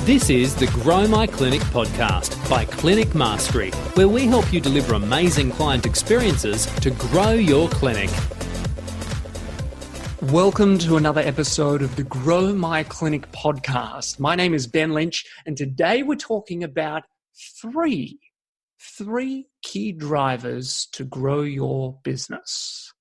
This is the Grow My Clinic podcast by Clinic Mastery, where we help you deliver amazing client experiences to grow your clinic. Welcome to another episode of the Grow My Clinic podcast. My name is Ben Lynch, and today we're talking about three key drivers to grow your business.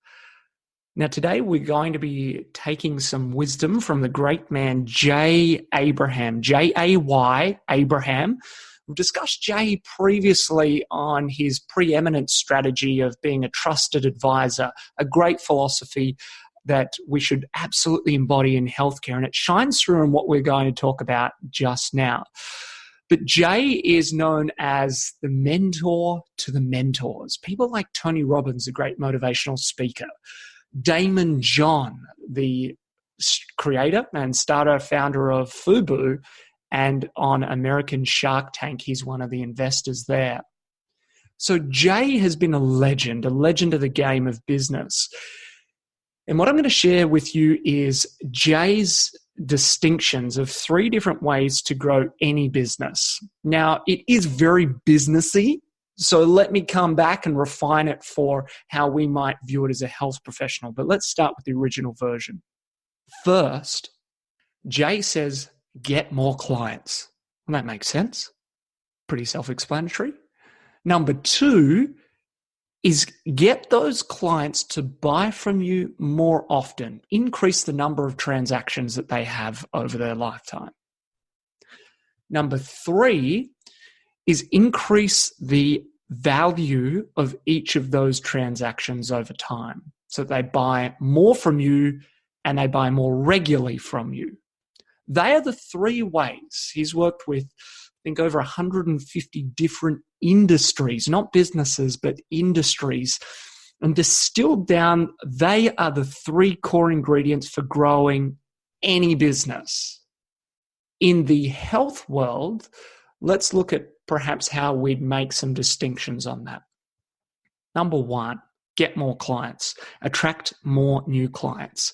Now, today we're going to be taking some wisdom from the great man, Jay Abraham, J-A-Y, Abraham. We've discussed Jay previously on his preeminent strategy of being a trusted advisor, a great philosophy that we should absolutely embody in healthcare, and it shines through in what we're going to talk about just now. But Jay is known as the mentor to the mentors. People like Tony Robbins, a great motivational speaker, Damon John, the creator and founder of Fubu, and on American Shark Tank, he's one of the investors there. So Jay has been a legend of the game of business. And what I'm going to share with you is Jay's distinctions of three different ways to grow any business. Now, it is very businessy, so let me come back and refine it for how we might view it as a health professional. But let's start with the original version. First, Jay says, get more clients. And that makes sense. Pretty self-explanatory. Number two is get those clients to buy from you more often. Increase the number of transactions that they have over their lifetime. Number three is increase the value of each of those transactions over time so they buy more from you and they buy more regularly from you. They are the three ways. He's worked with, I think, over 150 different industries, not businesses, but industries, and distilled down, they are the three core ingredients for growing any business. In the health world, let's look at perhaps how we'd make some distinctions on that. Number one, get more clients, attract more new clients.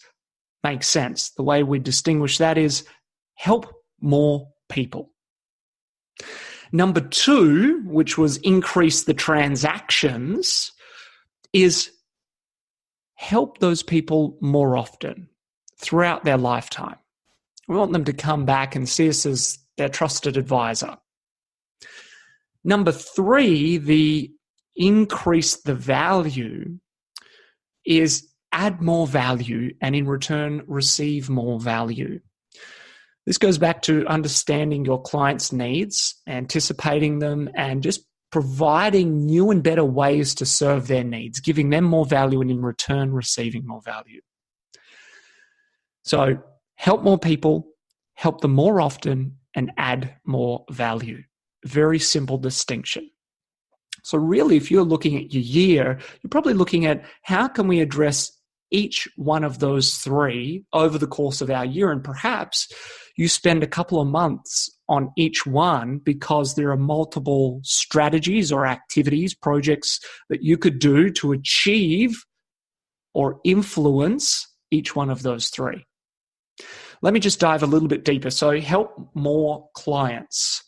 Makes sense. The way we distinguish that is help more people. Number two, which was increase the transactions, is help those people more often throughout their lifetime. We want them to come back and see us as their trusted advisor. Number three, the increase the value, is add more value and in return receive more value. This goes back to understanding your clients' needs, anticipating them, and just providing new and better ways to serve their needs, giving them more value and in return receiving more value. So help more people, help them more often, and add more value. Very simple distinction. So really, if you're looking at your year, you're probably looking at how can we address each one of those three over the course of our year, and perhaps you spend a couple of months on each one because there are multiple strategies or activities, projects that you could do to achieve or influence each one of those three. Let me just dive a little bit deeper. So help more clients.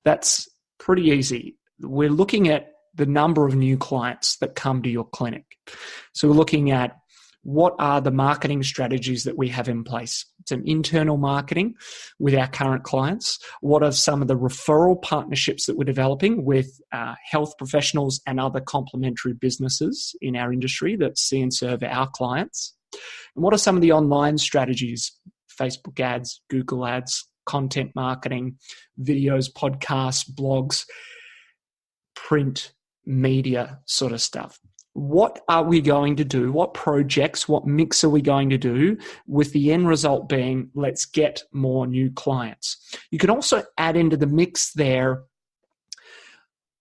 That's pretty easy. We're looking at the number of new clients that come to your clinic. So we're looking at what are the marketing strategies that we have in place? Some internal marketing with our current clients. What are some of the referral partnerships that we're developing with health professionals and other complementary businesses in our industry that see and serve our clients? And what are some of the online strategies? Facebook ads, Google ads, content marketing, videos, podcasts, blogs, print, media sort of stuff. What are we going to do? What projects, what mix are we going to do with the end result being let's get more new clients? You can also add into the mix there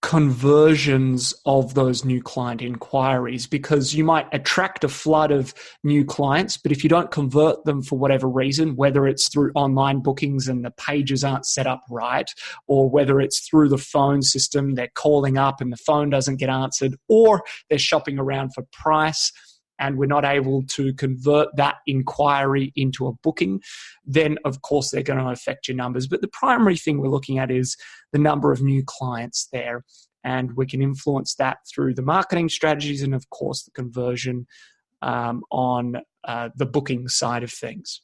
conversions of those new client inquiries, because you might attract a flood of new clients, but if you don't convert them for whatever reason, whether it's through online bookings and the pages aren't set up right, or whether it's through the phone system, they're calling up and the phone doesn't get answered, or they're shopping around for price, and we're not able to convert that inquiry into a booking, then of course they're going to affect your numbers. But the primary thing we're looking at is the number of new clients there. And we can influence that through the marketing strategies and, of course, the conversion on the booking side of things.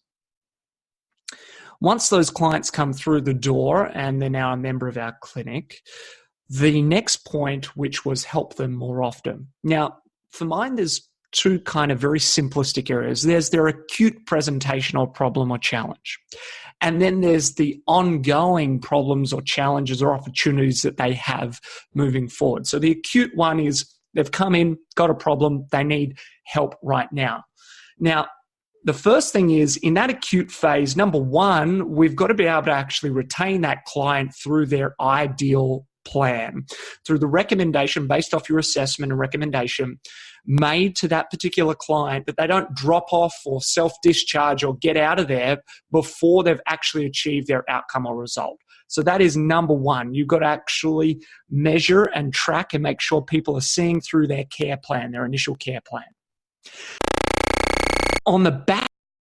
Once those clients come through the door and they're now a member of our clinic, the next point, which was help them more often. Now, for mine, there's two kind of very simplistic areas. There's their acute presentational problem or challenge. And then there's the ongoing problems or challenges or opportunities that they have moving forward. So the acute one is they've come in, got a problem, they need help right now. Now, the first thing is in that acute phase, number one, we've got to be able to actually retain that client through their ideal plan, through the recommendation based off your assessment and recommendation made to that particular client, that they don't drop off or self-discharge or get out of there before they've actually achieved their outcome or result. So that is number one. You've got to actually measure and track and make sure people are seeing through their care plan, their initial care plan. On the back